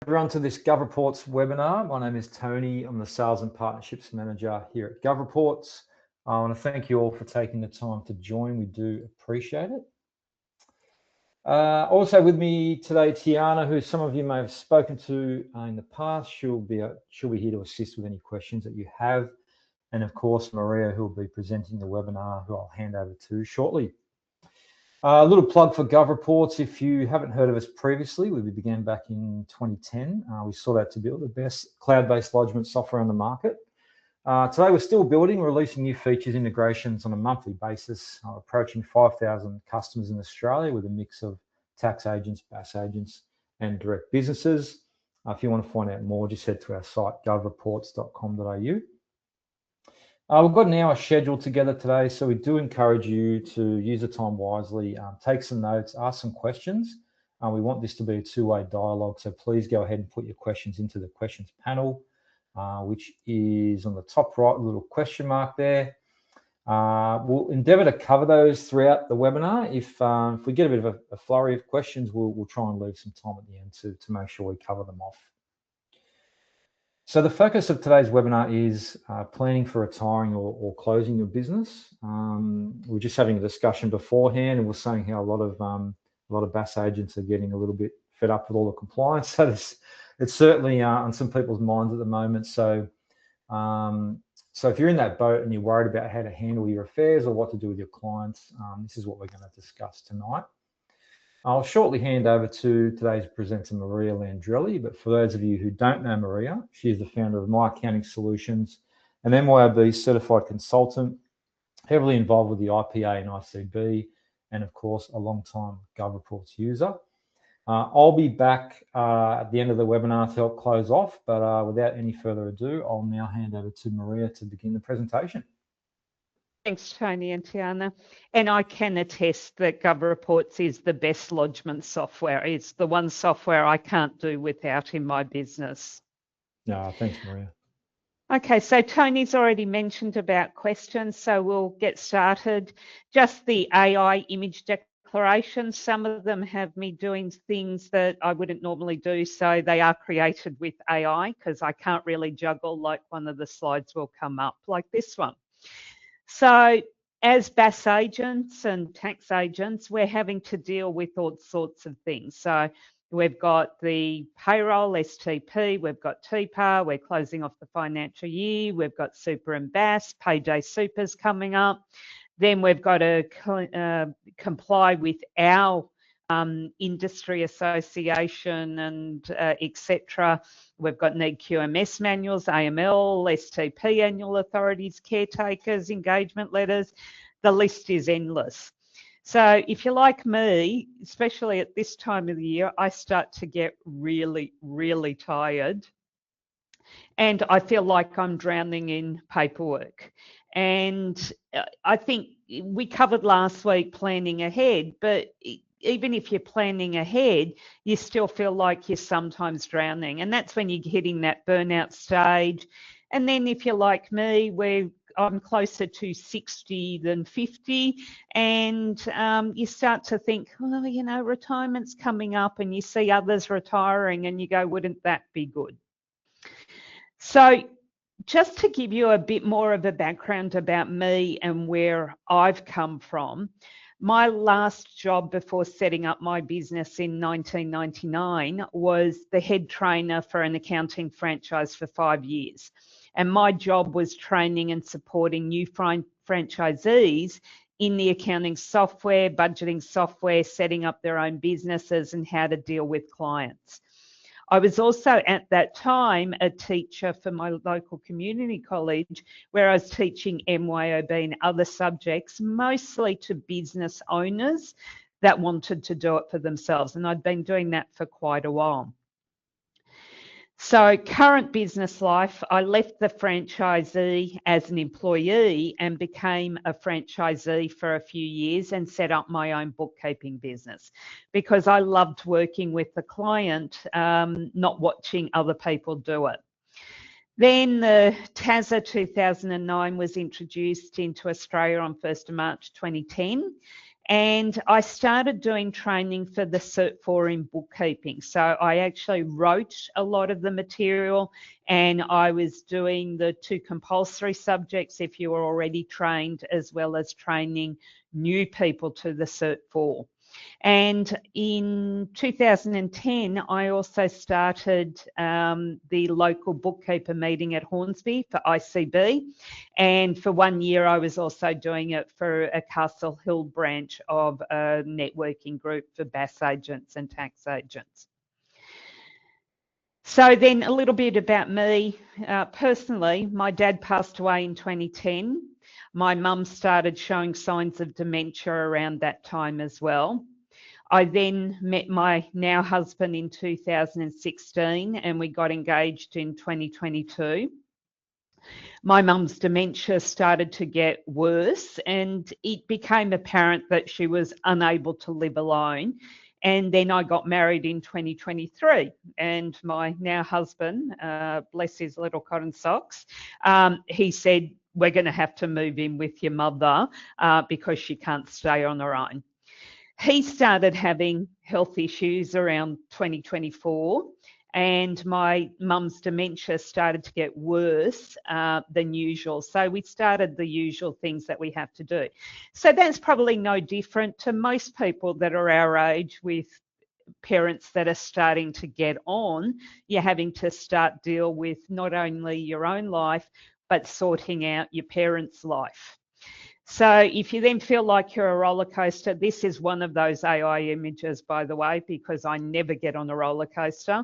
everyone to this GovReports webinar. My name is Tony. I'm the Sales and Partnerships Manager here at GovReports. I want to thank you all for taking the time to join. We do appreciate it. Also with me today, Tiana, who some of you may have spoken to in the past. She'll be here to assist with any questions that you have. And of course, Maria, who will be presenting the webinar, who I'll hand over to shortly. A little plug for GovReports. If you haven't heard of us previously, we began back in 2010. We sought out to build the best cloud-based lodgement software on the market. Today, we're still building, releasing new features, integrations on a monthly basis, approaching 5,000 customers in Australia with a mix of tax agents, BAS agents, and direct businesses. If you want to find out more, just head to our site, govreports.com.au. We've got an hour scheduled together today, so we do encourage you to use the time wisely, take some notes, ask some questions. We want this to be a two-way dialogue, so please go ahead and put your questions into the questions panel, which is on the top right, a little question mark there. We'll endeavour to cover those throughout the webinar. If we get a bit of a flurry of questions, we'll try and leave some time at the end to make sure we cover them off. So the focus of today's webinar is planning for retiring or closing your business. We were just having a discussion beforehand, and we're saying how a lot of BAS agents are getting a little bit fed up with all the compliance. So it's certainly on some people's minds at the moment. So if you're in that boat and you're worried about how to handle your affairs or what to do with your clients, this is what we're going to discuss tonight. I'll shortly hand over to today's presenter, Maria Landrelli, but for those of you who don't know Maria, she is the founder of My Accounting Solutions, an MYOB certified consultant, heavily involved with the IPA and ICB, and of course, a long-time GovReports user. I'll be back at the end of the webinar to help close off, but without any further ado, I'll now hand over to Maria to begin the presentation. Thanks, Tony and Tiana. And I can attest that GovReports is the best lodgement software. It's the one software I can't do without in my business. No, thanks, Maria. Okay, so Tony's already mentioned about questions, so we'll get started. Just the AI image declaration. Some of them have me doing things that I wouldn't normally do, so they are created with AI because I can't really juggle, like one of the slides will come up like this one. So as BAS agents and tax agents, we're having to deal with all sorts of things. So we've got the payroll, STP, we've got TPAR, we're closing off the financial year, we've got super and BAS, payday supers coming up. Then we've got to comply with our industry association and etc. We've got need QMS manuals, AML, STP annual authorities, caretakers, engagement letters. The list is endless. So if you're like me, especially at this time of the year, I start to get really, really tired. And I feel like I'm drowning in paperwork. And I think we covered last week planning ahead, but even if you're planning ahead, you still feel like you're sometimes drowning. And that's when you're hitting that burnout stage. And then if you're like me, I'm closer to 60 than 50. And you start to think, well, you know, retirement's coming up and you see others retiring and you go, wouldn't that be good? So just to give you a bit more of a background about me and where I've come from, my last job before setting up my business in 1999 was the head trainer for an accounting franchise for 5 years. And my job was training and supporting new franchisees in the accounting software, budgeting software, setting up their own businesses and how to deal with clients. I was also at that time a teacher for my local community college where I was teaching MYOB and other subjects, mostly to business owners that wanted to do it for themselves. And I'd been doing that for quite a while. So current business life, I left the franchisee as an employee and became a franchisee for a few years and set up my own bookkeeping business because I loved working with the client, not watching other people do it. Then the TASA 2009 was introduced into Australia on 1st of March 2010. And I started doing training for the Cert 4 in bookkeeping. So I actually wrote a lot of the material, and I was doing the 2 compulsory subjects if you were already trained, as well as training new people to the Cert 4. And in 2010, I also started the local bookkeeper meeting at Hornsby for ICB. And for 1 year, I was also doing it for a Castle Hill branch of a networking group for BAS agents and tax agents. So then a little bit about me. Personally, my dad passed away in 2010. My mum started showing signs of dementia around that time as well. I then met my now husband in 2016 and we got engaged in 2022. My mum's dementia started to get worse and it became apparent that she was unable to live alone. And then I got married in 2023 and my now husband, bless his little cotton socks, he said, we're going to have to move in with your mother because she can't stay on her own. He started having health issues around 2024 and my mum's dementia started to get worse than usual. So we started the usual things that we have to do. So that's probably no different to most people that are our age with parents that are starting to get on. You're having to start deal with not only your own life, but sorting out your parents' life. So if you then feel like you're a roller coaster, this is one of those AI images, by the way, because I never get on a roller coaster.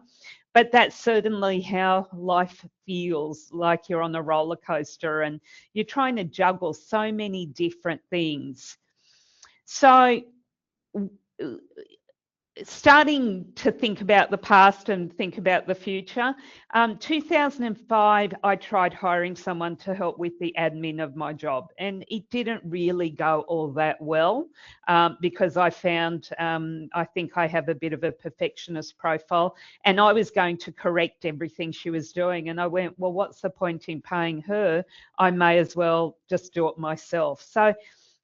But that's certainly how life feels, like you're on a roller coaster and you're trying to juggle so many different things. So starting to think about the past and think about the future. 2005, I tried hiring someone to help with the admin of my job, and it didn't really go all that well because I found, I think I have a bit of a perfectionist profile, and I was going to correct everything she was doing. And I went, well, what's the point in paying her? I may as well just do it myself. So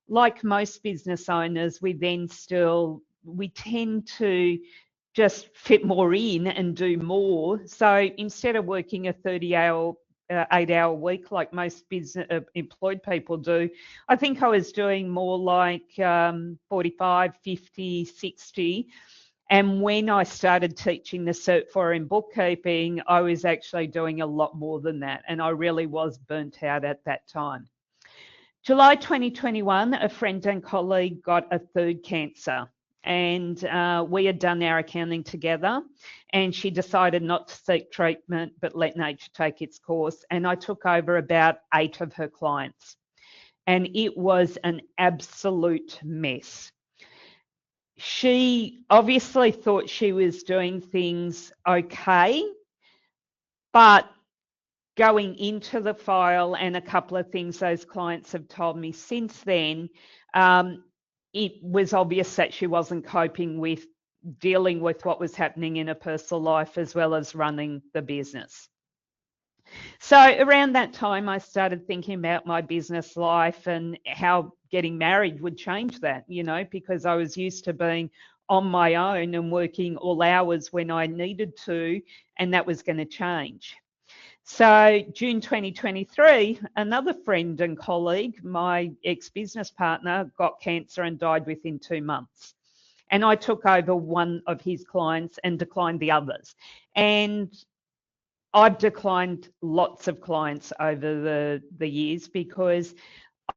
like most business owners, we tend to just fit more in and do more. So instead of working a 30-hour, 8-hour week like most business employed people do, I think I was doing more like 45, 50, 60. And when I started teaching the Cert 4 in bookkeeping, I was actually doing a lot more than that. And I really was burnt out at that time. July 2021, a friend and colleague got a 3rd cancer. And we had done our accounting together and she decided not to seek treatment but let nature take its course, and I took over about 8 of her clients and it was an absolute mess. She obviously thought she was doing things okay, but going into the file and a couple of things those clients have told me since then, it was obvious that she wasn't coping with dealing with what was happening in her personal life as well as running the business. So around that time, I started thinking about my business life and how getting married would change that, you know, because I was used to being on my own and working all hours when I needed to, and that was going to change. So June 2023, another friend and colleague, my ex-business partner, got cancer and died within 2 months. And I took over one of his clients and declined the others. And I've declined lots of clients over the years because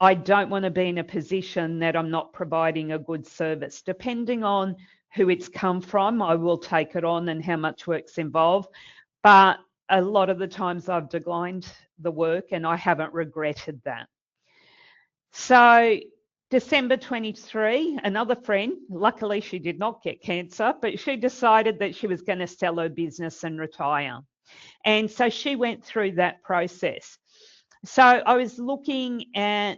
I don't want to be in a position that I'm not providing a good service. Depending on who it's come from, I will take it on and how much work's involved. But a lot of the times I've declined the work and I haven't regretted that. So December 23, another friend, luckily she did not get cancer, but she decided that she was going to sell her business and retire. And so she went through that process. So I was looking at,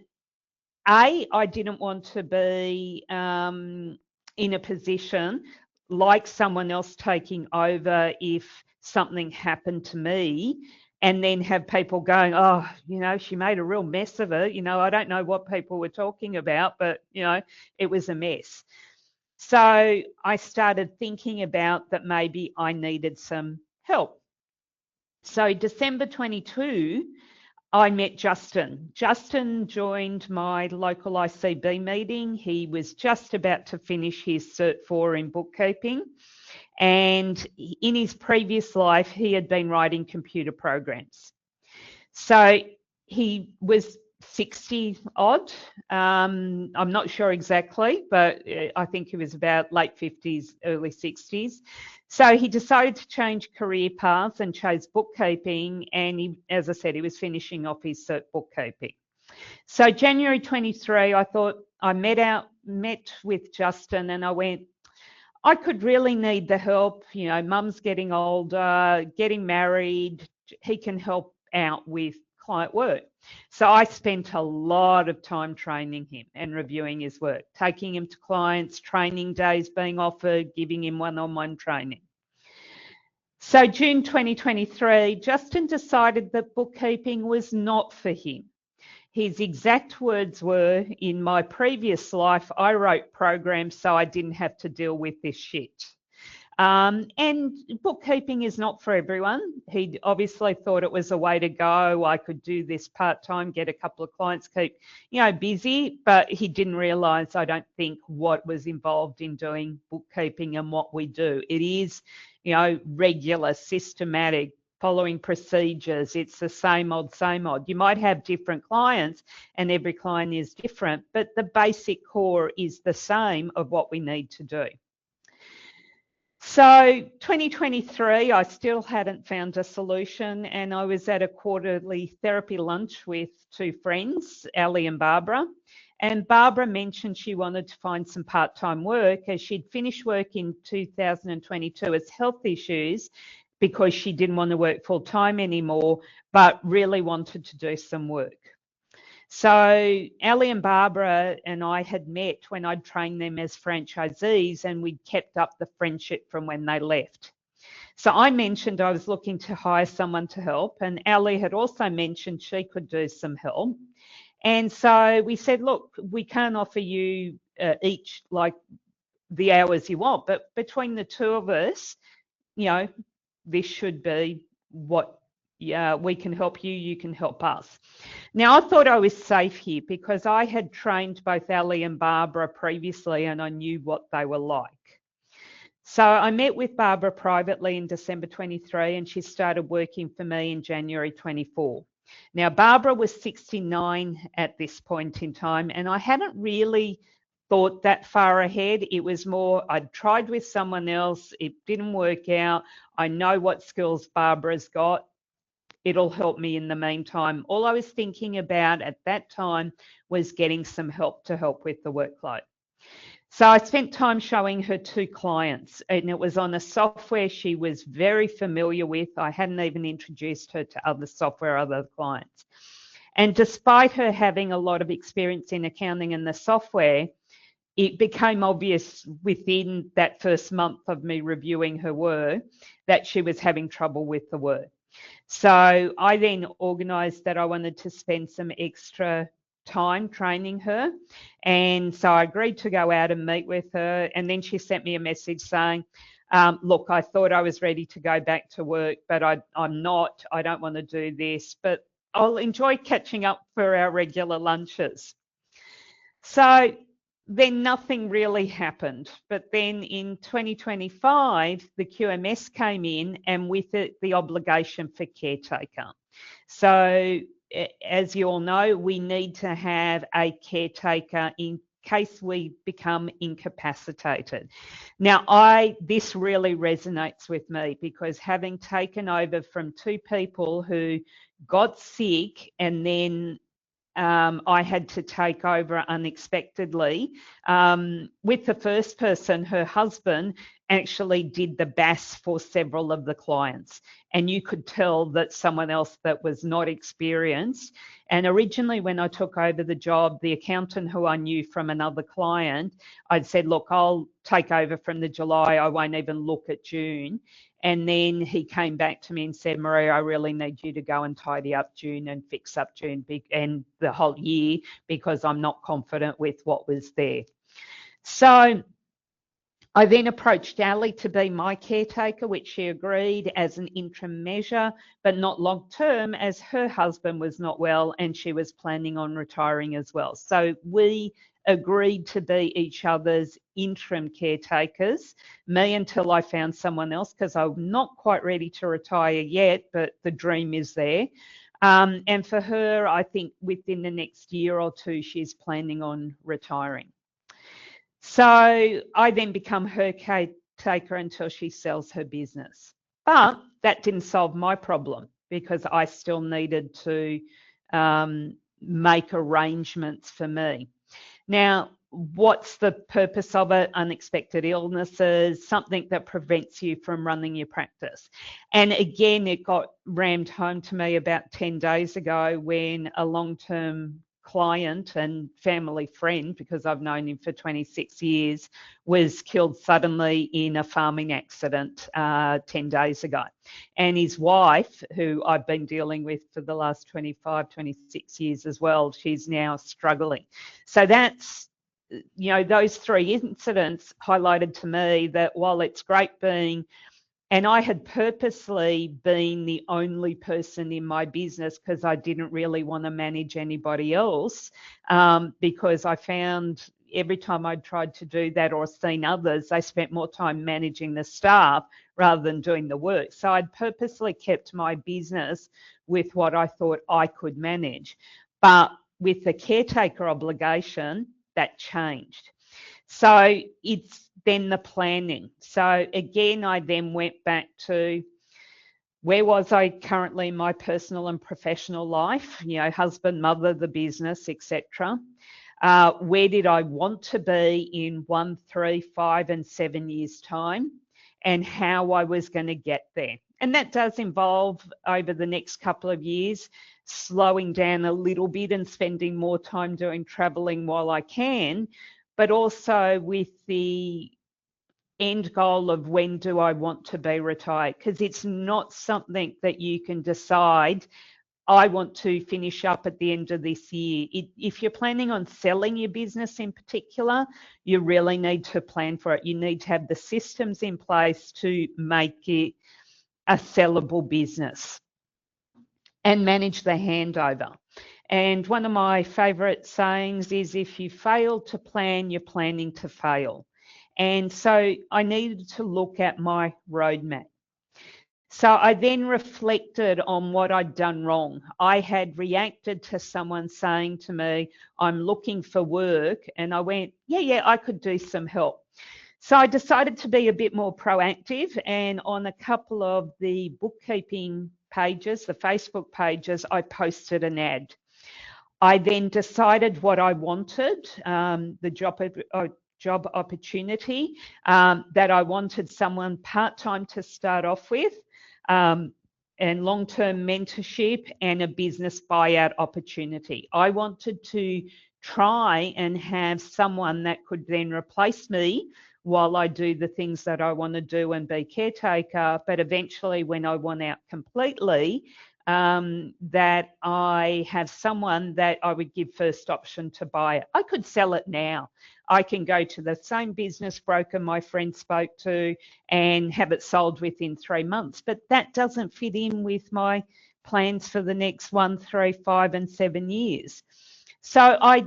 I didn't want to be in a position like someone else taking over if something happened to me and then have people going, oh, you know, she made a real mess of it. You know, I don't know what people were talking about, but, you know, it was a mess. So I started thinking about that maybe I needed some help. So December 22, I met Justin. Justin joined my local ICB meeting. He was just about to finish his Cert 4 in bookkeeping. And in his previous life, he had been writing computer programs. So he was 60 odd. I'm not sure exactly, but I think he was about late 50s, early 60s. So he decided to change career paths and chose bookkeeping. And he, as I said, he was finishing off his cert bookkeeping. So January 23, I thought I met with Justin, and I went, I could really need the help. You know, mum's getting older, getting married. He can help out with client work. So I spent a lot of time training him and reviewing his work, taking him to clients, training days being offered, giving him one-on-one training. So June 2023, Justin decided that bookkeeping was not for him. His exact words were, in my previous life, I wrote programs so I didn't have to deal with this shit. And bookkeeping is not for everyone. He obviously thought it was a way to go. I could do this part-time, get a couple of clients, keep, you know, busy, but he didn't realise, I don't think, what was involved in doing bookkeeping and what we do. It is, you know, regular, systematic, following procedures. It's the same old, same old. You might have different clients and every client is different, but the basic core is the same of what we need to do. So 2023, I still hadn't found a solution, and I was at a quarterly therapy lunch with two friends, Ali and Barbara. And Barbara mentioned she wanted to find some part-time work as she'd finished work in 2022 as health issues because she didn't want to work full-time anymore, but really wanted to do some work. So Ali and Barbara and I had met when I'd trained them as franchisees, and we'd kept up the friendship from when they left. So I mentioned I was looking to hire someone to help, and Ali had also mentioned she could do some help. And so we said, look, we can't offer you each like the hours you want, but between the two of us, you know, this should be what we can help you, you can help us. Now, I thought I was safe here because I had trained both Ali and Barbara previously and I knew what they were like. So I met with Barbara privately in December 23 and she started working for me in January 24. Now, Barbara was 69 at this point in time, and I hadn't really thought that far ahead. It was more, I'd tried with someone else, it didn't work out. I know what skills Barbara's got. It'll help me in the meantime. All I was thinking about at that time was getting some help to help with the workload. So I spent time showing her two clients, and it was on a software she was very familiar with. I hadn't even introduced her to other software, other clients. And despite her having a lot of experience in accounting and the software, it became obvious within that first month of me reviewing her work that she was having trouble with the work. So I then organised that I wanted to spend some extra time training her. And so I agreed to go out and meet with her. And then she sent me a message saying, look, I thought I was ready to go back to work, but I'm not. I don't want to do this, but I'll enjoy catching up for our regular lunches. So then nothing really happened. But then in 2025, the QMS came in, and with it, the obligation for caretaker. So as you all know, we need to have a caretaker in case we become incapacitated. Now, this really resonates with me because having taken over from two people who got sick and then I had to take over unexpectedly. With the first person, her husband, actually did the BAS for several of the clients. And you could tell that someone else that was not experienced. And originally when I took over the job, the accountant who I knew from another client, I'd said, look, I'll take over from the July, I won't even look at June. And then he came back to me and said, Maria, I really need you to go and tidy up June and fix up June and the whole year, because I'm not confident with what was there. So I then approached Ali to be my caretaker, which she agreed as an interim measure, but not long term, as her husband was not well and she was planning on retiring as well. So we agreed to be each other's interim caretakers, me until I found someone else, because I'm not quite ready to retire yet, but the dream is there. And for her, I think within the next year or two, she's planning on retiring. So I then become her caretaker until she sells her business. But that didn't solve my problem, because I still needed to make arrangements for me. Now, what's the purpose of it? Unexpected illnesses, something that prevents you from running your practice. And again, it got rammed home to me about 10 days ago when a long-term client and family friend, because I've known him for 26 years, was killed suddenly in a farming accident 10 days ago. And his wife, who I've been dealing with for the last 25, 26 years as well, she's now struggling. So that's, you know, those three incidents highlighted to me that while it's great being, and I had purposely been the only person in my business because I didn't really want to manage anybody else, because I found every time I tried to do that or seen others, they spent more time managing the staff rather than doing the work. So I'd purposely kept my business with what I thought I could manage. But with the caretaker obligation, that changed. So it's then the planning. So again, I then went back to where was I currently in my personal and professional life, you know, husband, mother, the business, etc. Where did I want to be in 1, 3, 5, and 7 years' time, and how I was going to get there. And that does involve, over the next couple of years, slowing down a little bit and spending more time doing traveling while I can, but also with the end goal of when do I want to be retired, because it's not something that you can decide, I want to finish up at the end of this year. If you're planning on selling your business in particular, you really need to plan for it. You need to have the systems in place to make it a sellable business and manage the handover. And one of my favourite sayings is, if you fail to plan, you're planning to fail. And so I needed to look at my roadmap. So I then reflected on what I'd done wrong. I had reacted to someone saying to me, I'm looking for work. And I went, yeah, I could do some help. So I decided to be a bit more proactive, and on a couple of the bookkeeping pages, the Facebook pages, I posted an ad. I then decided what I wanted, the job opportunity, that I wanted someone part-time to start off with, and long-term mentorship and a business buyout opportunity. I wanted to try and have someone that could then replace me while I do the things that I want to do and be caretaker, but eventually when I want out completely, that I have someone that I would give first option to buy it. I could sell it now. I can go to the same business broker my friend spoke to and have it sold within 3 months, but that doesn't fit in with my plans for the next 1, 3, 5, and 7 years. So I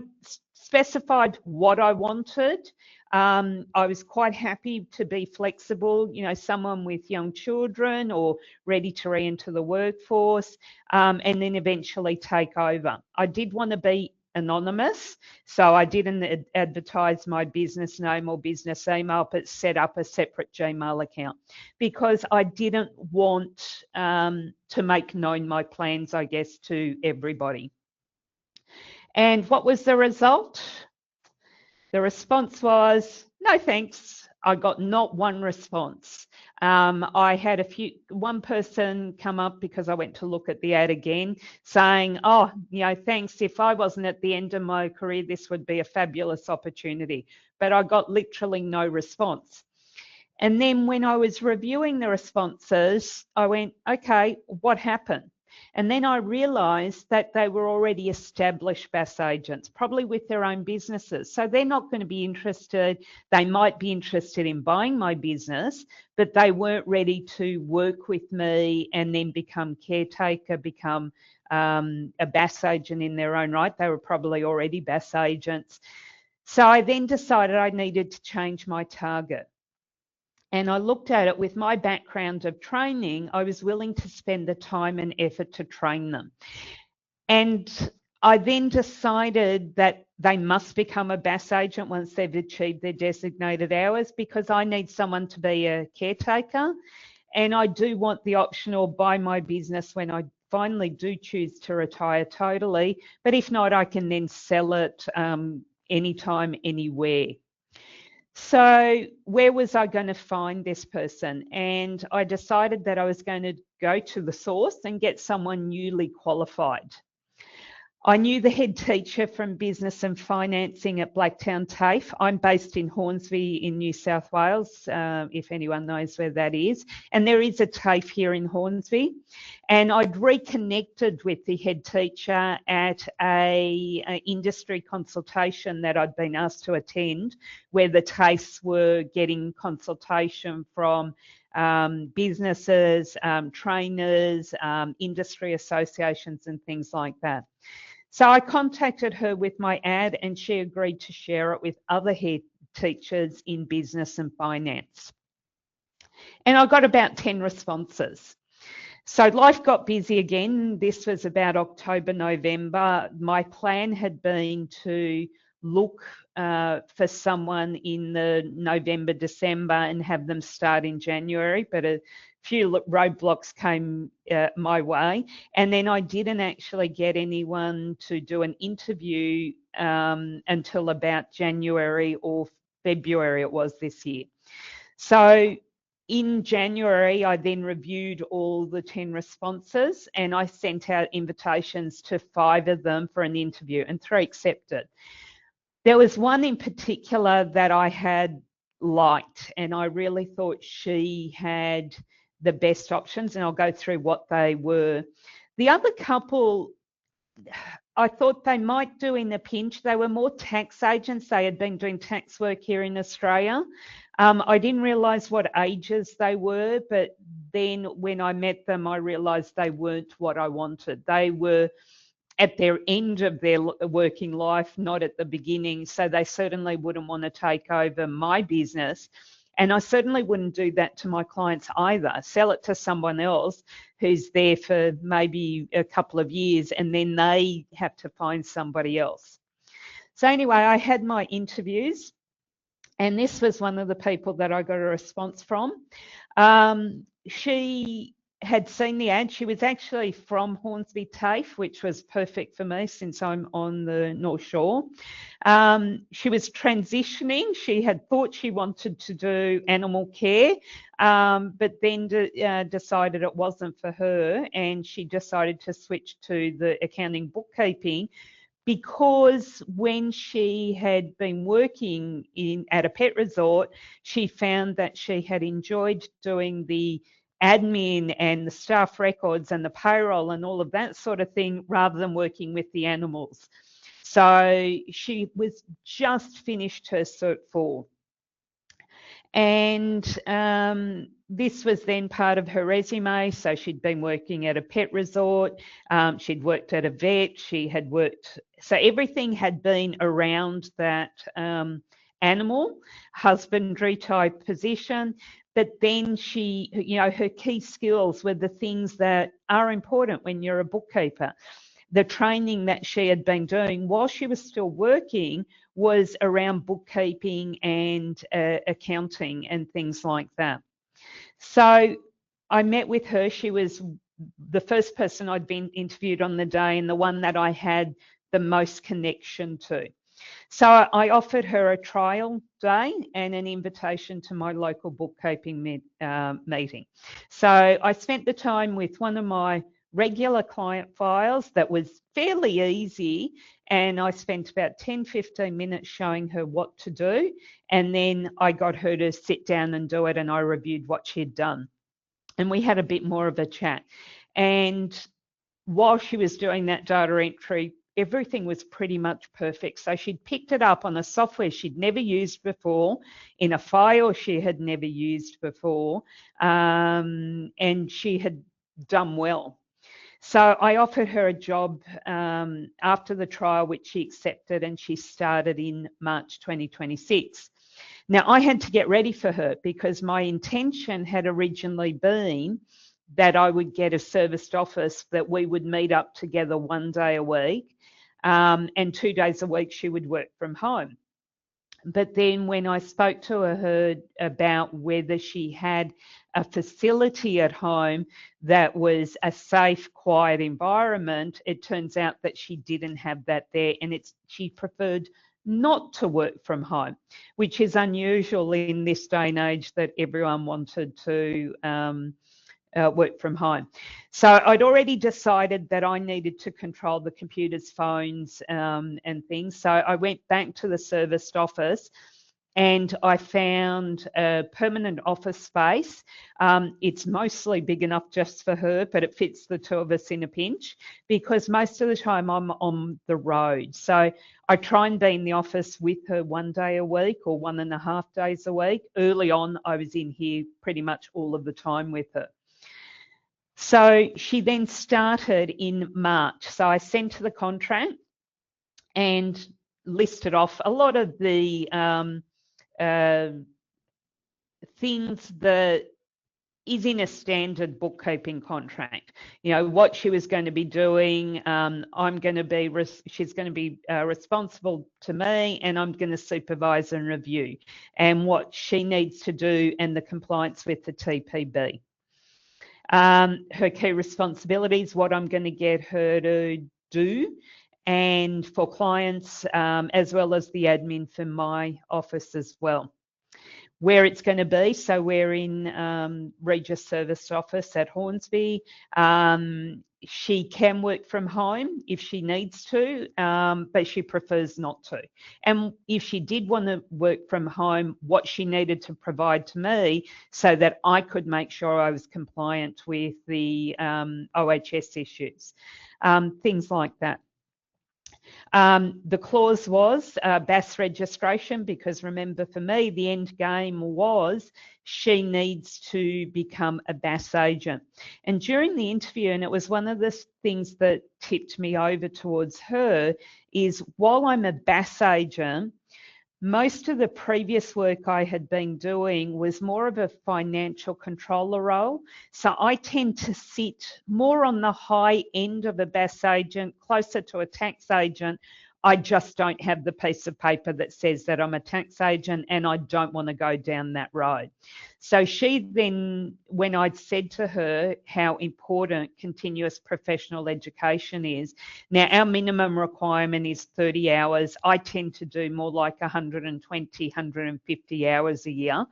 specified what I wanted. I was quite happy to be flexible, you know, someone with young children or ready to re-enter the workforce, and then eventually take over. I did want to be anonymous, so I didn't advertise my business name or business email, but set up a separate Gmail account because I didn't want to make known my plans, I guess, to everybody. And what was the result? The response was, no thanks, I got not one response. I had one person come up because I went to look at the ad again saying, oh, thanks. If I wasn't at the end of my career, this would be a fabulous opportunity. But I got literally no response. And then when I was reviewing the responses, I went, okay, what happened? And then I realised that they were already established BAS agents, probably with their own businesses. So they're not going to be interested. They might be interested in buying my business, but they weren't ready to work with me and then become caretaker, become a BAS agent in their own right. They were probably already BAS agents. So I then decided I needed to change my target. And I looked at it with my background of training, I was willing to spend the time and effort to train them. And I then decided that they must become a BAS agent once they've achieved their designated hours, because I need someone to be a caretaker. And I do want the optional buy my business when I finally do choose to retire totally. But if not, I can then sell it anytime, anywhere. So where was I going to find this person? And I decided that I was going to go to the source and get someone newly qualified. I knew the head teacher from business and financing at Blacktown TAFE. I'm based in Hornsby in New South Wales, if anyone knows where that is. And there is a TAFE here in Hornsby. And I'd reconnected with the head teacher at an industry consultation that I'd been asked to attend, where the TAFEs were getting consultation from businesses, trainers, industry associations and things like that. So I contacted her with my ad and she agreed to share it with other head teachers in business and finance. And I got about 10 responses. So life got busy again. This was about October, November. My plan had been to look for someone in the November, December and have them start in January, but a few roadblocks came my way. And then I didn't actually get anyone to do an interview until about January or February it was this year. So in January, I then reviewed all the 10 responses and I sent out invitations to 5 of them for an interview and 3 accepted. There was one in particular that I had liked and I really thought she had the best options, and I'll go through what they were. The other couple, I thought they might do in a pinch. They were more tax agents. They had been doing tax work here in Australia. I didn't realise what ages they were, but then when I met them, I realised they weren't what I wanted. They were at their end of their working life, not at the beginning. So they certainly wouldn't want to take over my business. And I certainly wouldn't do that to my clients either. Sell it to someone else who's there for maybe a couple of years and then they have to find somebody else. So anyway, I had my interviews and this was one of the people that I got a response from. She had seen the ad. She was actually from Hornsby TAFE, which was perfect for me since I'm on the North Shore. She was transitioning. She had thought she wanted to do animal care, but then decided it wasn't for her, and she decided to switch to the accounting bookkeeping, because when she had been working at a pet resort, she found that she had enjoyed doing the admin and the staff records and the payroll and all of that sort of thing rather than working with the animals. So she was just finished her Cert 4. And this was then part of her resume. So she'd been working at a pet resort, she'd worked at a vet, she had worked, so everything had been around that animal husbandry type position. But then she, her key skills were the things that are important when you're a bookkeeper. The training that she had been doing while she was still working was around bookkeeping and accounting and things like that. So I met with her. She was the first person I'd been interviewed on the day and the one that I had the most connection to. So I offered her a trial day and an invitation to my local bookkeeping meeting. So I spent the time with one of my regular client files that was fairly easy, and I spent about 10-15 minutes showing her what to do, and then I got her to sit down and do it, and I reviewed what she'd done, and we had a bit more of a chat. And while she was doing that data entry, everything was pretty much perfect. So she'd picked it up on a software she'd never used before, in a file she had never used before, and she had done well. So I offered her a job after the trial, which she accepted, and she started in March 2026. Now, I had to get ready for her because my intention had originally been that I would get a serviced office, that we would meet up together 1 day a week, and 2 days a week she would work from home. But then when I spoke to her about whether she had a facility at home that was a safe, quiet environment, it turns out that she didn't have that there, and she preferred not to work from home, which is unusual in this day and age that everyone wanted to work from home. So I'd already decided that I needed to control the computers, phones, and things. So I went back to the serviced office and I found a permanent office space. It's mostly big enough just for her, but it fits the two of us in a pinch because most of the time I'm on the road. So I try and be in the office with her 1 day a week or 1.5 days a week. Early on, I was in here pretty much all of the time with her. So she then started in March. So I sent her the contract and listed off a lot of the things that is in a standard bookkeeping contract. You know, what she was going to be doing. She's going to be responsible to me, and I'm going to supervise and review, and what she needs to do and the compliance with the TPB. Her key responsibilities, what I'm going to get her to do, and for clients, as well as the admin for my office as well. Where it's going to be, so we're in Regis Service Office at Hornsby. She can work from home if she needs to, but she prefers not to. And if she did want to work from home, what she needed to provide to me so that I could make sure I was compliant with the OHS issues, things like that. The clause was BAS registration, because remember, for me, the end game was she needs to become a BAS agent. And during the interview, and it was one of the things that tipped me over towards her, is while I'm a BAS agent, most of the previous work I had been doing was more of a financial controller role. So I tend to sit more on the high end of a BAS agent, closer to a tax agent. I just don't have the piece of paper that says that I'm a tax agent, and I don't want to go down that road. So she then, when I'd said to her how important continuous professional education is, now our minimum requirement is 30 hours. I tend to do more like 120, 150 hours a year,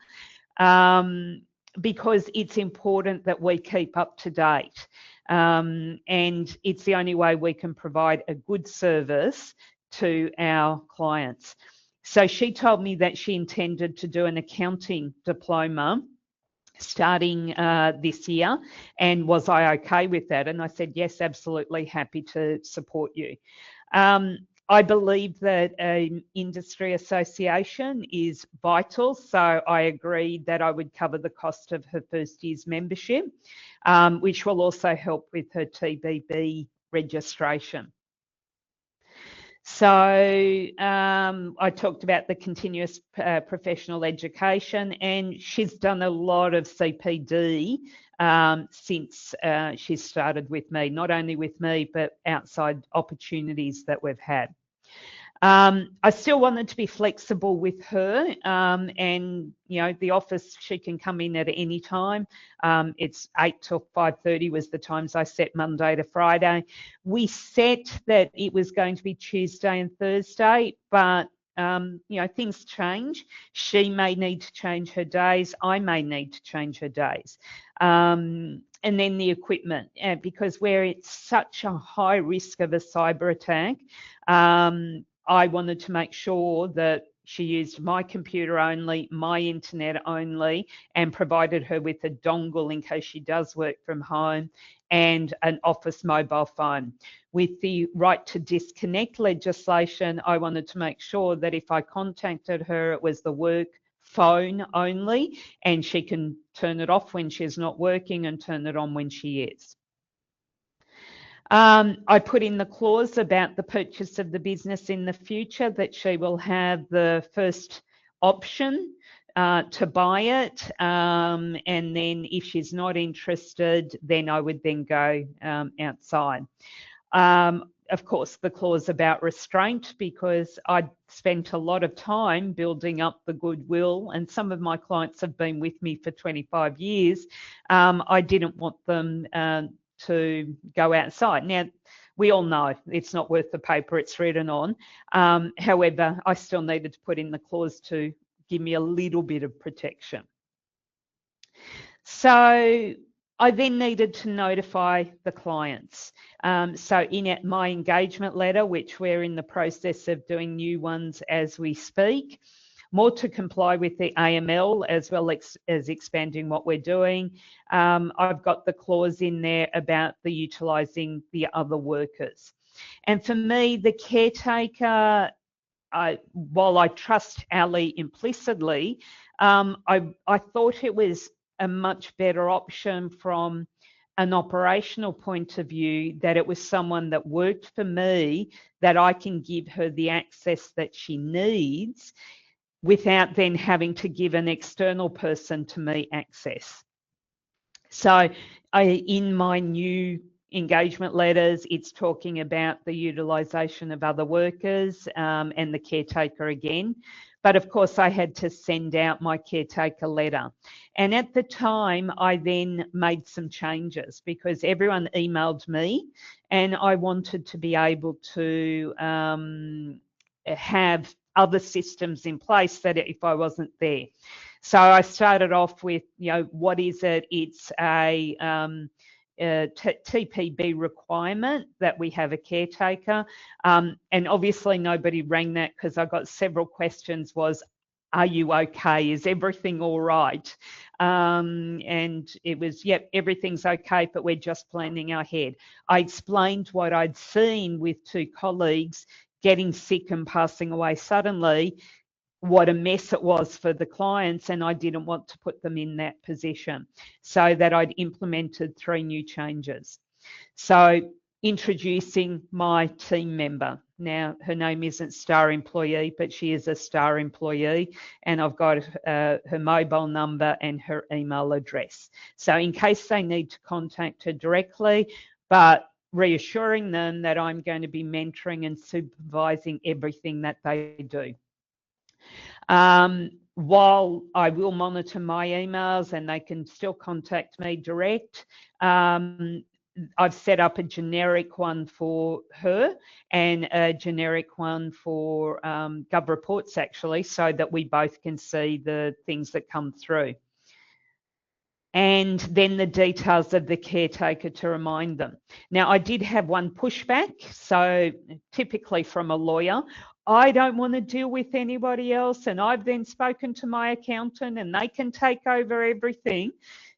because it's important that we keep up to date. And it's the only way we can provide a good service to our clients. So she told me that she intended to do an accounting diploma starting this year, and was I okay with that? And I said, yes, absolutely, happy to support you. I believe that an industry association is vital, so I agreed that I would cover the cost of her first year's membership, which will also help with her TBB registration. So I talked about the continuous professional education, and she's done a lot of CPD since she started with me, not only with me, but outside opportunities that we've had. I still wanted to be flexible with her, and the office, she can come in at any time. It's 8 till 5:30 was the times I set Monday to Friday. We set that it was going to be Tuesday and Thursday, but things change. She may need to change her days. I may need to change her days. And then the equipment, because where it's such a high risk of a cyber attack, I wanted to make sure that she used my computer only, my internet only, and provided her with a dongle in case she does work from home, and an office mobile phone. With the right to disconnect legislation, I wanted to make sure that if I contacted her, it was the work phone only, and she can turn it off when she's not working and turn it on when she is. I put in the clause about the purchase of the business in the future, that she will have the first option to buy it, and then if she's not interested, then I would then go outside. Of course, the clause about restraint, because I'd spent a lot of time building up the goodwill, and some of my clients have been with me for 25 years. I didn't want them to go outside. Now, we all know it's not worth the paper it's written on. However, I still needed to put in the clause to give me a little bit of protection. So I then needed to notify the clients. So in my engagement letter, which we're in the process of doing new ones as we speak, more to comply with the AML, as well as expanding what we're doing. I've got the clause in there about the utilising the other workers. And for me, the caretaker, while I trust Ali implicitly, I thought it was a much better option from an operational point of view, that it was someone that worked for me, that I can give her the access that she needs without then having to give an external person to me access. So in my new engagement letters, it's talking about the utilisation of other workers and the caretaker again. But of course, I had to send out my caretaker letter. And at the time, I then made some changes, because everyone emailed me, and I wanted to be able to have other systems in place that if I wasn't there. So I started off with, what is it? It's a TPB requirement that we have a caretaker. And obviously nobody rang that, because I got several questions was, are you okay? Is everything all right? And it was, yep, everything's okay, but we're just planning ahead. I explained what I'd seen with 2 colleagues getting sick and passing away suddenly, what a mess it was for the clients, and I didn't want to put them in that position. So that I'd implemented 3 new changes. So introducing my team member. Now, her name isn't Star Employee, but she is a Star Employee, and I've got her mobile number and her email address. So in case they need to contact her directly, but reassuring them that I'm going to be mentoring and supervising everything that they do. While I will monitor my emails and they can still contact me direct, I've set up a generic one for her and a generic one for GovReports, actually, so that we both can see the things that come through. And then the details of the caretaker to remind them. Now, I did have one pushback, so typically from a lawyer, I don't want to deal with anybody else, and I've then spoken to my accountant and they can take over everything.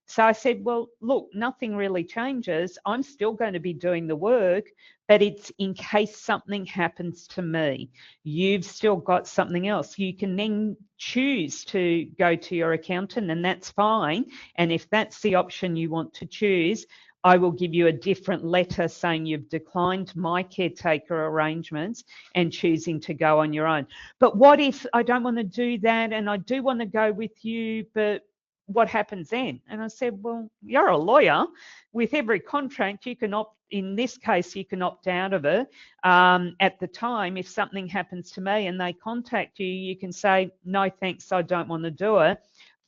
So I said, well, look, nothing really changes. I'm still going to be doing the work, but it's in case something happens to me. You've still got something else. You can then choose to go to your accountant, and that's fine. And if that's the option you want to choose, I will give you a different letter saying you've declined my caretaker arrangements and choosing to go on your own. But what if I don't want to do that and I do want to go with you, but what happens then? And I said, well, you're a lawyer. With every contract, you can opt, in this case, you can opt out of it. At the time, if something happens to me and they contact you, you can say, no, thanks, I don't want to do it.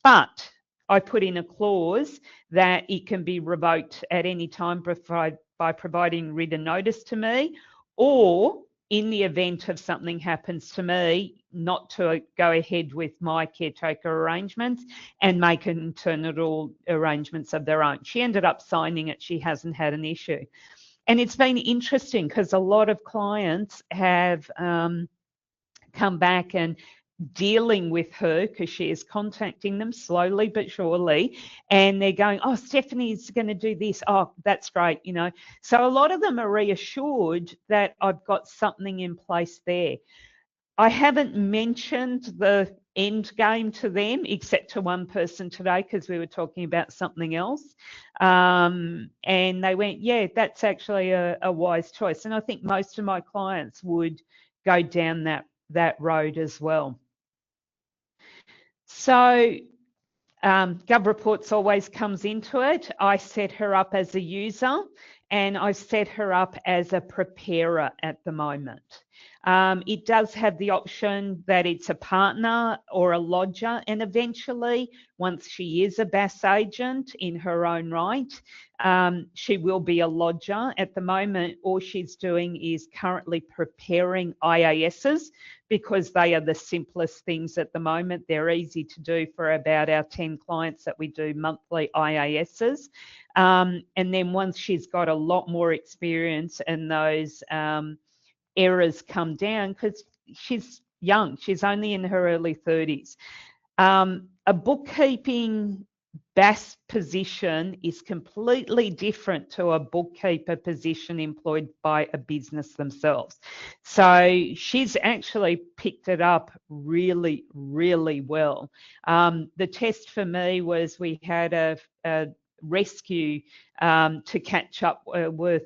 But I put in a clause that it can be revoked at any time by providing written notice to me, or in the event of something happens to me, not to go ahead with my caretaker arrangements and make internal arrangements of their own. She ended up signing it. She hasn't had an issue. And it's been interesting because a lot of clients have come back and dealing with her, because she is contacting them slowly but surely, and they're going, oh, Stephanie's going to do this. Oh, that's great, you know. So a lot of them are reassured that I've got something in place there. I haven't mentioned the end game to them, except to one person today, because we were talking about something else. And they went, yeah, that's actually a wise choice. And I think most of my clients would go down that road as well. So GovReports always comes into it. I set her up as a user, and I set her up as a preparer at the moment. It does have the option that it's a partner or a lodger, and eventually, once she is a BAS agent in her own right, she will be a lodger. At the moment, all she's doing is currently preparing IASs, because they are the simplest things at the moment. They're easy to do for about our 10 clients that we do monthly IASs. And then once she's got a lot more experience and those errors come down, because she's young, she's only in her early 30s. A bookkeeping BAS position is completely different to a bookkeeper position employed by a business themselves. So she's actually picked it up really, really well. The test for me was we had a rescue to catch up with,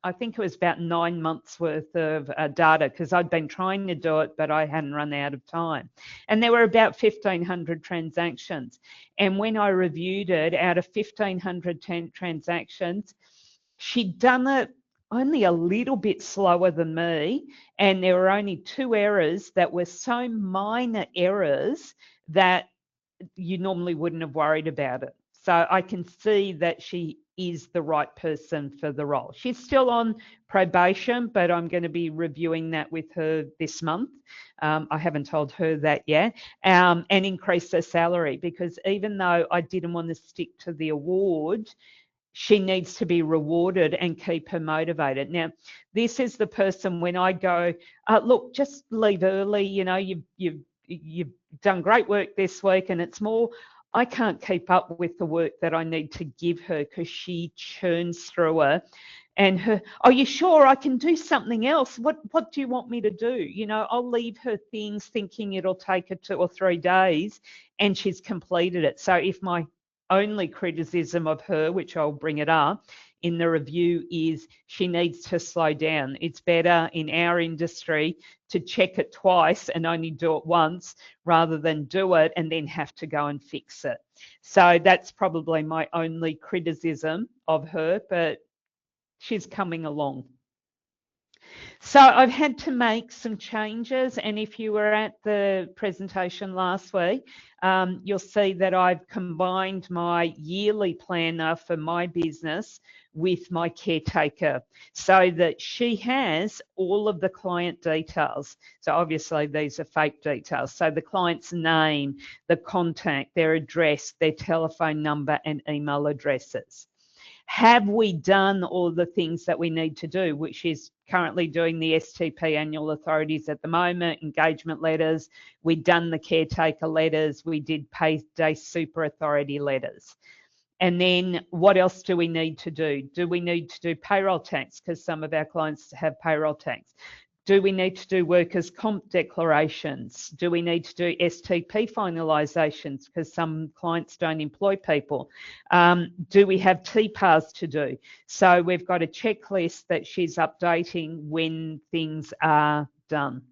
I think it was about 9 months worth of data, because I'd been trying to do it, but I hadn't run out of time. And there were about 1,500 transactions. And when I reviewed it, out of 1,500 transactions, she'd done it only a little bit slower than me. And there were only 2 errors that were so minor errors that you normally wouldn't have worried about it. So I can see that she is the right person for the role. She's still on probation, but I'm going to be reviewing that with her this month. I haven't told her that yet, and increase her salary, because even though I didn't want to stick to the award, she needs to be rewarded and keep her motivated. Now, this is the person when I go, look, just leave early, you know, you've done great work this week, and it's more, I can't keep up with the work that I need to give her because she churns through her. And her, are you sure I can do something else? What do you want me to do? You know, I'll leave her things thinking it'll take her 2 or 3 days, and she's completed it. So if my only criticism of her, which I'll bring it up in the review, is she needs to slow down. It's better in our industry to check it twice and only do it once, rather than do it and then have to go and fix it. So that's probably my only criticism of her, but she's coming along. So I've had to make some changes, and if you were at the presentation last week, you'll see that I've combined my yearly planner for my business with my caretaker, so that she has all of the client details. So obviously these are fake details. So the client's name, the contact, their address, their telephone number and email addresses. Have we done all the things that we need to do, which is currently doing the STP annual authorities at the moment, engagement letters, we've done the caretaker letters, we did payday super authority letters. And then what else do we need to do? Do we need to do payroll tax? Because some of our clients have payroll tax. Do we need to do workers' comp declarations? Do we need to do STP finalisations? Because some clients don't employ people. Do we have TPARs to do? So we've got a checklist that she's updating when things are done.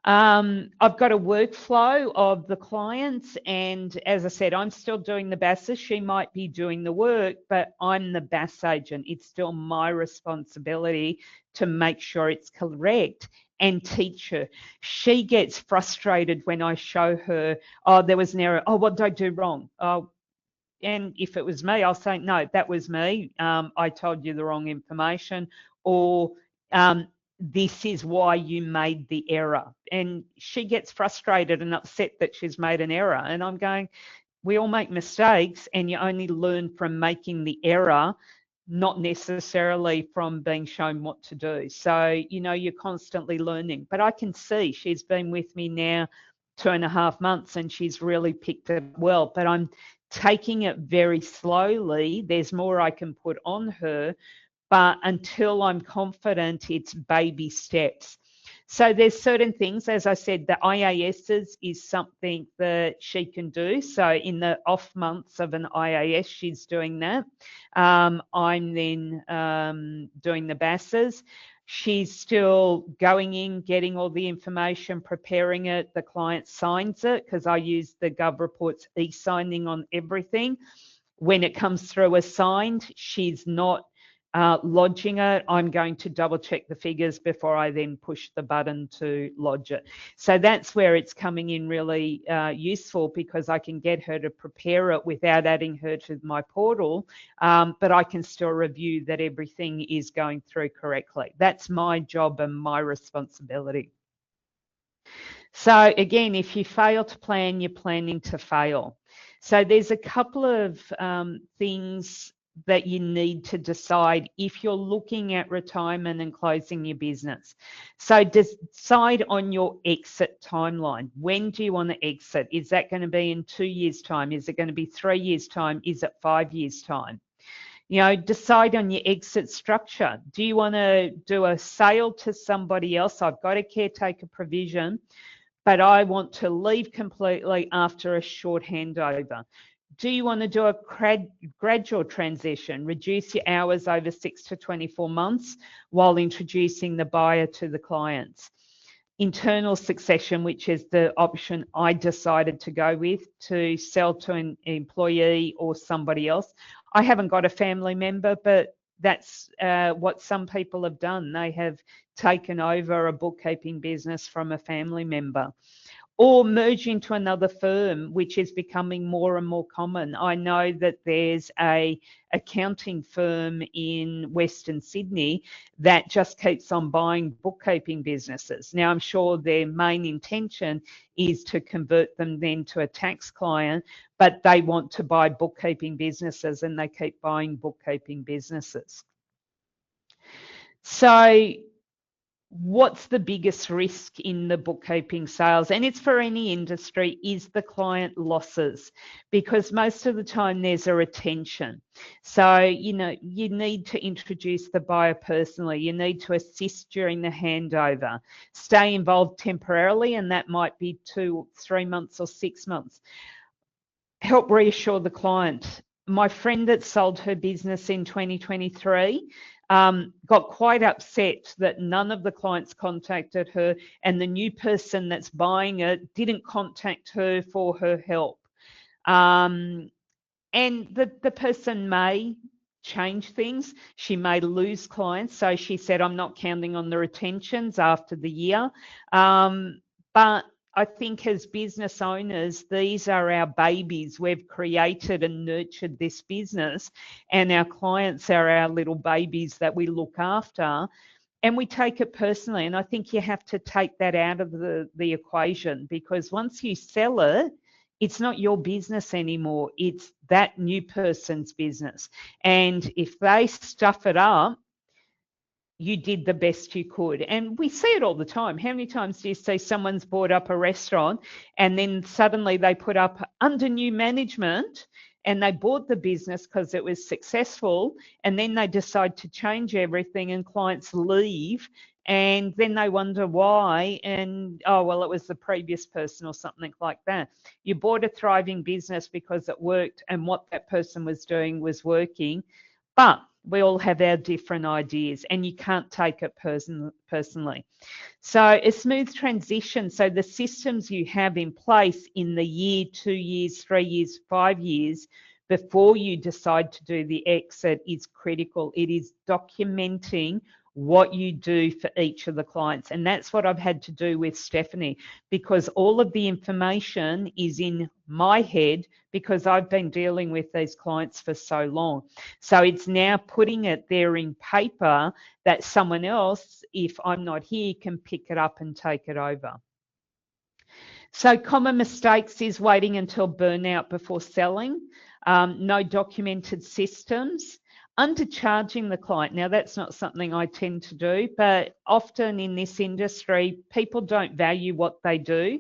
I've got a workflow of the clients, and as I said, I'm still doing the BASs. She might be doing the work, but I'm the BAS agent. It's still my responsibility to make sure it's correct and teach her. She gets frustrated when I show her, oh, there was an error. Oh, what did I do wrong? Oh, and if it was me, I'll say, no, that was me. I told you the wrong information, or this is why you made the error. And she gets frustrated and upset that she's made an error. And I'm going, we all make mistakes, and you only learn from making the error, not necessarily from being shown what to do. So, you know, you're constantly learning. But I can see she's been with me now 2.5 months, and she's really picked it up well. But I'm taking it very slowly. There's more I can put on her, but until I'm confident, it's baby steps. So there's certain things, as I said, the IASs is something that she can do. So in the off months of an IAS, she's doing that. I'm then doing the BASs. She's still going in, getting all the information, preparing it. The client signs it because I use the GovReports e-signing on everything. When it comes through as signed, she's not lodging it. I'm going to double check the figures before I then push the button to lodge it. So that's where it's coming in really useful, because I can get her to prepare it without adding her to my portal, but I can still review that everything is going through correctly. That's my job and my responsibility. So again, if you fail to plan, you're planning to fail. So there's a couple of things that you need to decide if you're looking at retirement and closing your business. So decide on your exit timeline. When do you want to exit? Is that going to be in 2 years' time? Is it going to be 3 years' time? Is it 5 years' time? You know, decide on your exit structure. Do you want to do a sale to somebody else? I've got a caretaker provision, but I want to leave completely after a short handover. Do you want to do a gradual transition, reduce your hours over 6 to 24 months while introducing the buyer to the clients? Internal succession, which is the option I decided to go with, to sell to an employee or somebody else. I haven't got a family member, but that's what some people have done. They have taken over a bookkeeping business from a family member. Or merge into another firm, which is becoming more and more common. I know that there's a accounting firm in Western Sydney that just keeps on buying bookkeeping businesses. Now, I'm sure their main intention is to convert them then to a tax client, but they want to buy bookkeeping businesses, and they keep buying bookkeeping businesses. So what's the biggest risk in the bookkeeping sales, and it's for any industry, is the client losses, because most of the time there's a retention. So, you know, you need to introduce the buyer personally. You need to assist during the handover, stay involved temporarily, and that might be 2, 3 months or 6 months. Help reassure the client. My friend that sold her business in 2023 got quite upset that none of the clients contacted her, and the new person that's buying it didn't contact her for her help. And the person may change things. She may lose clients. So she said, I'm not counting on the retentions after the year. But I think as business owners, these are our babies. We've created and nurtured this business, and our clients are our little babies that we look after, and we take it personally. And I think you have to take that out of the equation, because once you sell it, it's not your business anymore. It's that new person's business. And if they stuff it up, you did the best you could. And we see it all the time. How many times do you see someone's bought up a restaurant and then suddenly they put up under new management, and they bought the business because it was successful, and then they decide to change everything and clients leave, and then they wonder why, and oh, well, it was the previous person or something like that. You bought a thriving business because it worked and what that person was doing was working. But we all have our different ideas, and you can't take it personally. So a smooth transition. So the systems you have in place in the year, 2 years, 3 years, 5 years before you decide to do the exit is critical. It is documenting what you do for each of the clients. And that's what I've had to do with Stephanie, because all of the information is in my head because I've been dealing with these clients for so long. So it's now putting it there in paper that someone else, if I'm not here, can pick it up and take it over. So common mistakes is waiting until burnout before selling, no documented systems, undercharging the client. Now, that's not something I tend to do, but often in this industry, people don't value what they do.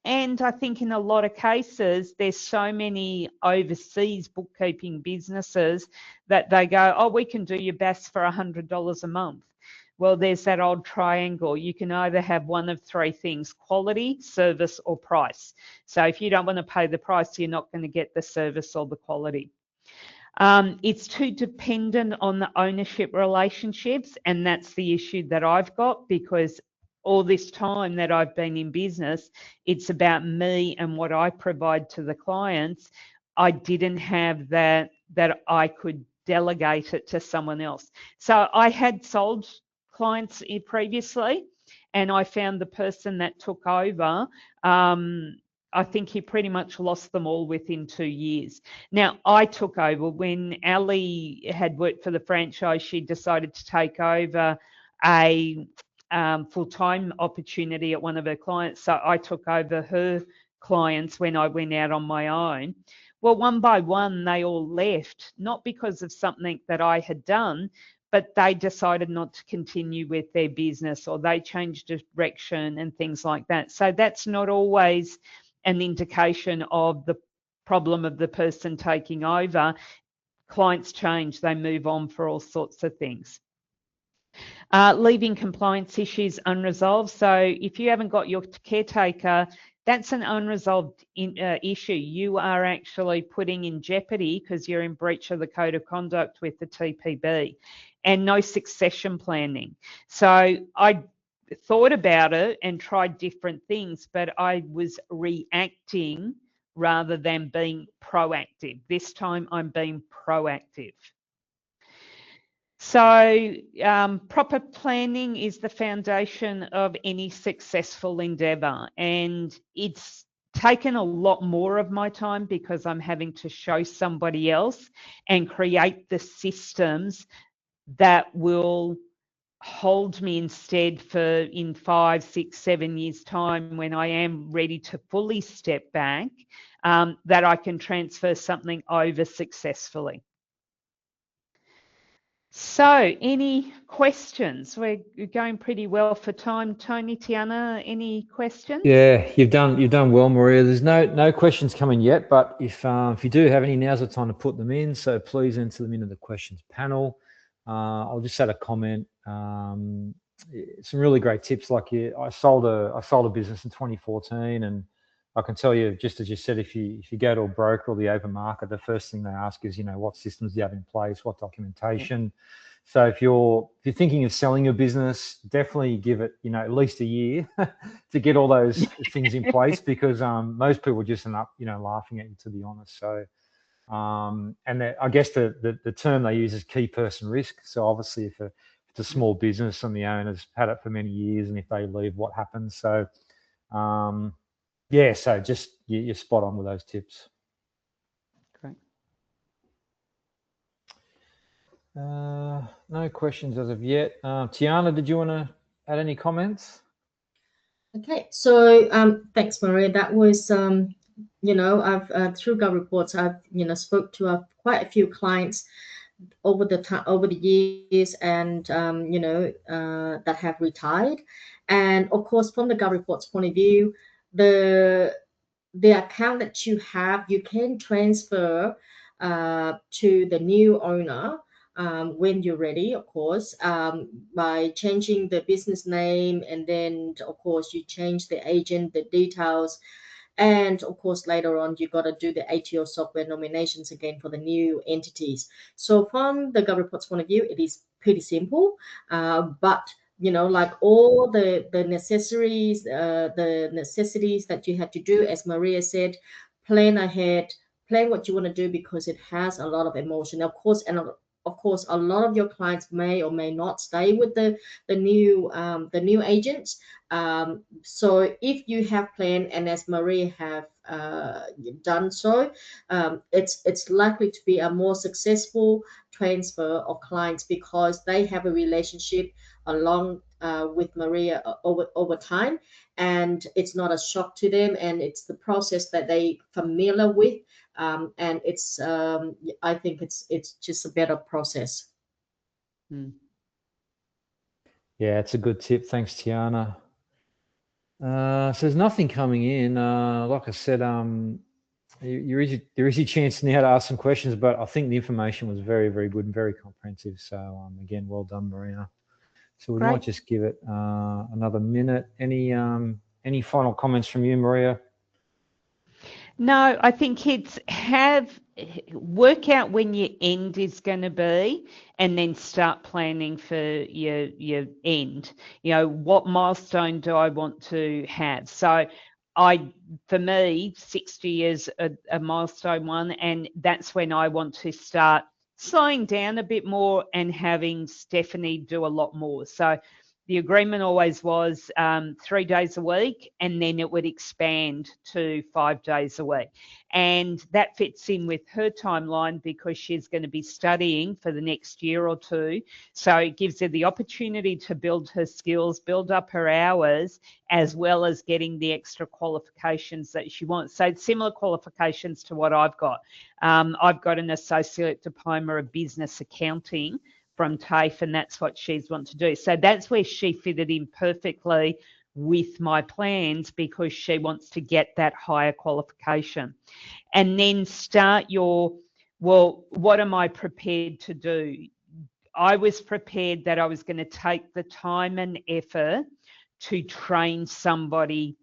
And I think in a lot of cases, there's so many overseas bookkeeping businesses that they go, oh, we can do your best for $100 a month. Well, there's that old triangle. You can either have one of three things: quality, service, or price. So if you don't want to pay the price, you're not going to get the service or the quality. It's too dependent on the ownership relationships, and that's the issue that I've got, because all this time that I've been in business, it's about me and what I provide to the clients. I didn't have that I could delegate it to someone else. So I had sold clients previously, and I found the person that took over, I think he pretty much lost them all within 2 years. Now, I took over when Ali had worked for the franchise. She decided to take over a full-time opportunity at one of her clients. So I took over her clients when I went out on my own. Well, one by one, they all left, not because of something that I had done, but they decided not to continue with their business, or they changed direction and things like that. So that's not always an indication of the problem of the person taking over. Clients change, they move on for all sorts of things. Leaving compliance issues unresolved. So if you haven't got your caretaker, that's an unresolved issue. You are actually putting in jeopardy, because you're in breach of the code of conduct with the TPB, and no succession planning. So I thought about it and tried different things, but I was reacting rather than being proactive. This time I'm being proactive. So proper planning is the foundation of any successful endeavour, and it's taken a lot more of my time because I'm having to show somebody else and create the systems that will hold me instead for in 5, 6, 7 years' time, when I am ready to fully step back, that I can transfer something over successfully. So, any questions? We're going pretty well for time. Tony, Tiana, any questions? Yeah, you've done well, Maria. There's no questions coming yet, but if you do have any, now's the time to put them in. So please enter them into the questions panel. I'll just add a comment. Some really great tips. Like I sold a business in 2014, and I can tell you, just as you said, if you go to a broker or the open market, the first thing they ask is, what systems do you have in place, what documentation. Yeah. So if you're thinking of selling your business, definitely give it, at least a year to get all those things in place, because most people just end up, laughing at you, to be honest. So, and I guess the term they use is key person risk. So obviously, if it's a small business and the owner's had it for many years, and if they leave, what happens? So, yeah, so just you're spot on with those tips. Great. No questions as of yet. Tiana, did you want to add any comments? Okay, so thanks, Maria. That was, I've through GovReports, I've spoke to quite a few clients over the years, and that have retired. And of course, from the GovReports point of view, the account that you have, you can transfer to the new owner when you're ready, of course, by changing the business name, and then of course you change the agent, the details, And of course, later on, you got to do the ATO software nominations again for the new entities. So from the GovReports point of view, it is pretty simple, but like all the necessaries, the necessities that you have to do, as Maria said, plan ahead, plan what you want to do, because it has a lot of emotion, of course. And of course, a lot of your clients may or may not stay with the new agents. So if you have planned, and as Maria have done so, it's likely to be a more successful transfer of clients, because they have a relationship along with Maria over time, and it's not a shock to them, and it's the process that they familiar with, and it's I think it's just a better process. Yeah, it's a good tip. Thanks, Tiana. So there's nothing coming in. Like I said, there is a chance now to ask some questions, but I think the information was very, very good and very comprehensive. So again, well done, Maria. So we might just give it another minute. Any final comments from you, Maria? No, I think it's work out when your end is going to be, and then start planning for your end. What milestone do I want to have? So for me, 60 is a milestone one, and that's when I want to start slowing down a bit more and having Stephanie do a lot more. So the agreement always was 3 days a week, and then it would expand to 5 days a week. And that fits in with her timeline, because she's going to be studying for the next year or two. So it gives her the opportunity to build her skills, build up her hours, as well as getting the extra qualifications that she wants. So it's similar qualifications to what I've got. I've got an associate diploma of business accounting from TAFE, and that's what she's want to do. So that's where she fitted in perfectly with my plans, because she wants to get that higher qualification. And then start what am I prepared to do? I was prepared that I was going to take the time and effort to train somebody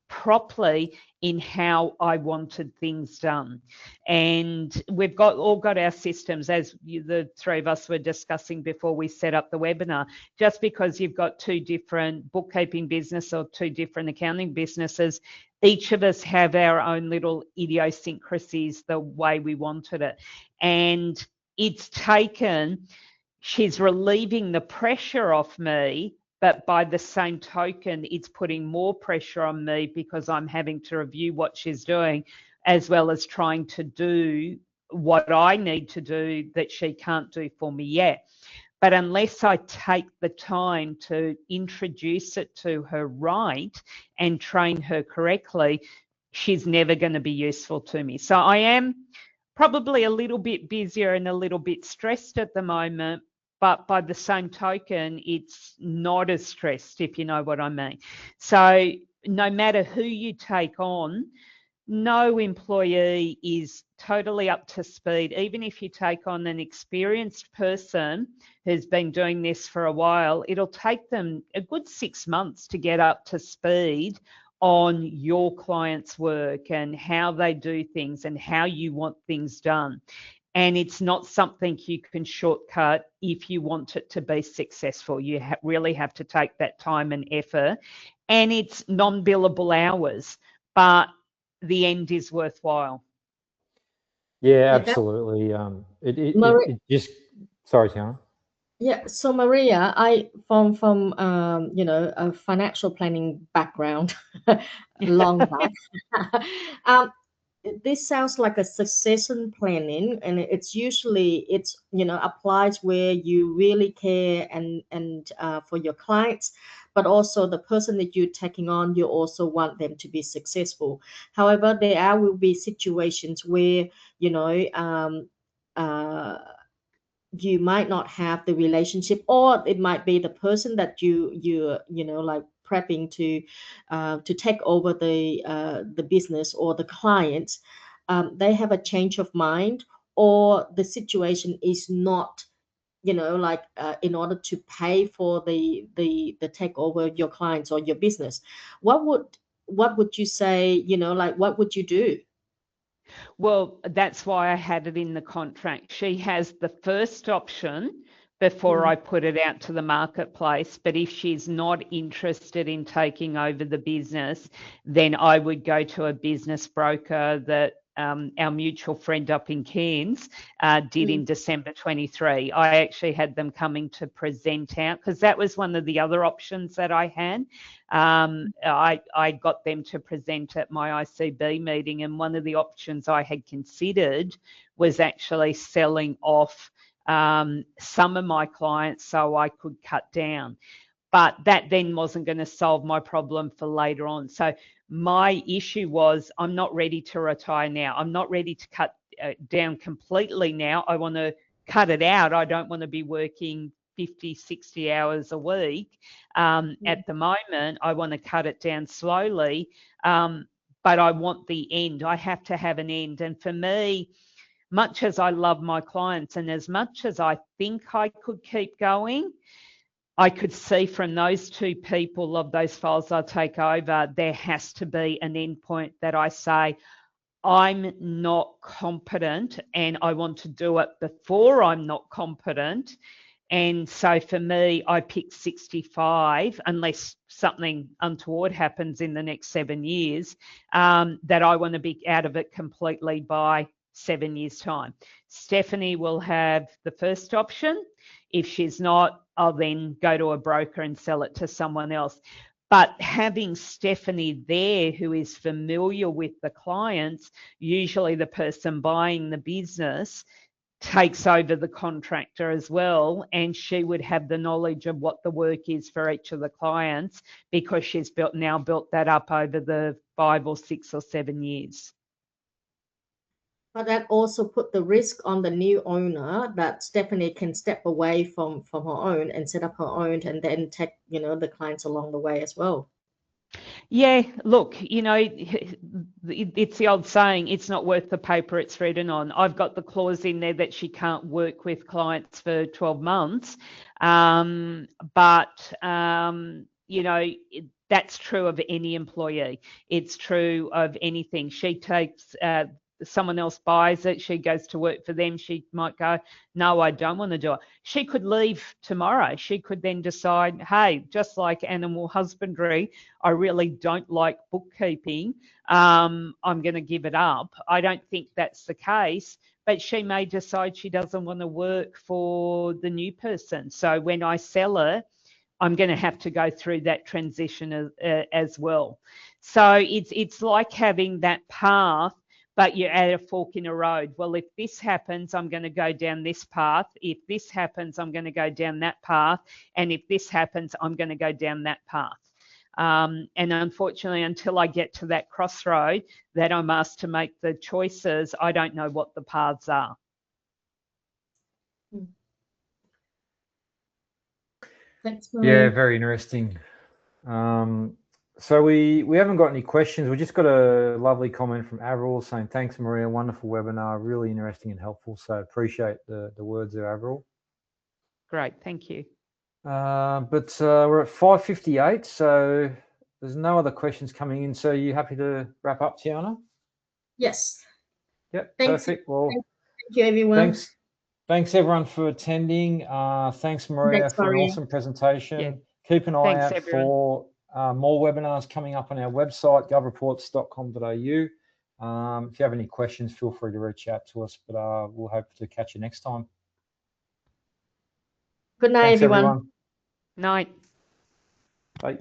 properly in how I wanted things done. And we've all got our systems, as the three of us were discussing before we set up the webinar. Just because you've got 2 different bookkeeping business or 2 different accounting businesses, each of us have our own little idiosyncrasies the way we wanted it. And she's relieving the pressure off me, but by the same token, it's putting more pressure on me, because I'm having to review what she's doing, as well as trying to do what I need to do that she can't do for me yet. But unless I take the time to introduce it to her right and train her correctly, she's never going to be useful to me. So I am probably a little bit busier and a little bit stressed at the moment, but by the same token, it's not as stressed, if you know what I mean. So no matter who you take on, no employee is totally up to speed. Even if you take on an experienced person who's been doing this for a while, it'll take them a good 6 months to get up to speed on your client's work and how they do things and how you want things done. And it's not something you can shortcut if you want it to be successful. You really have to take that time and effort. And it's non-billable hours, but the end is worthwhile. Yeah, absolutely. It just, sorry, Tiana. Yeah, so Maria, I from a financial planning background, long back. This sounds like a succession planning, and it's applies where you really care and for your clients, but also the person that you're taking on, you also want them to be successful. However, there will be situations where you might not have the relationship, or it might be the person that you like prepping to take over the business or the clients. They have a change of mind, or the situation is not in order to pay for the takeover of your clients or your business. What would what would you say, like what would you do? Well, that's why I had it in the contract. She has the first option before I put it out to the marketplace. But if she's not interested in taking over the business, then I would go to a business broker that our mutual friend up in Cairns did in December 23. I actually had them coming to present out because that was one of the other options that I had. I got them to present at my ICB meeting, and one of the options I had considered was actually selling off some of my clients so I could cut down. But that then wasn't going to solve my problem for later on. So my issue was I'm not ready to retire now. I'm not ready to cut down completely now. I want to cut it out. I don't want to be working 50, 60 hours a week. At the moment, I want to cut it down slowly, but I want the end. I have to have an end. And for me, much as I love my clients and as much as I think I could keep going, I could see from those two people of those files I'll take over, there has to be an end point that I say, I'm not competent and I want to do it before I'm not competent. And so for me, I picked 65, unless something untoward happens in the next 7 years, that I want to be out of it completely by 7 years' time. Stephanie will have the first option. If she's not, I'll then go to a broker and sell it to someone else. But having Stephanie there who is familiar with the clients, usually the person buying the business takes over the contractor as well, and she would have the knowledge of what the work is for each of the clients because she's now built that up over the 5 or 6 or 7 years. But that also put the risk on the new owner that Stephanie can step away from her own and set up her own and then take, the clients along the way as well. Yeah, look, it's the old saying, it's not worth the paper it's written on. I've got the clause in there that she can't work with clients for 12 months. That's true of any employee. It's true of anything. She takes, someone else buys it, she goes to work for them, she might go, no, I don't want to do it. She could leave tomorrow. She could then decide, hey, just like animal husbandry, I really don't like bookkeeping. I'm going to give it up. I don't think that's the case, but she may decide she doesn't want to work for the new person. So when I sell it, I'm going to have to go through that transition as well. So it's like having that path, but you're at a fork in a road. Well, if this happens, I'm going to go down this path. If this happens, I'm going to go down that path. And if this happens, I'm going to go down that path. And unfortunately, until I get to that crossroad that I'm asked to make the choices, I don't know what the paths are. Thanks, Maria. Yeah, very interesting. So we haven't got any questions. We just got a lovely comment from Avril saying, thanks, Maria, wonderful webinar, really interesting and helpful. So appreciate the words there, Avril. Great, thank you. But we're at 5:58, so there's no other questions coming in. So you happy to wrap up, Tiana? Yes. Yep, thanks. perfect. Well, thank you, everyone. Thanks everyone for attending. Thanks, Maria, for an awesome presentation. Yeah. Keep an eye out for more webinars coming up on our website, govreports.com.au. If you have any questions, feel free to reach out to us, but we'll hope to catch you next time. Good night, everyone. Night. Bye.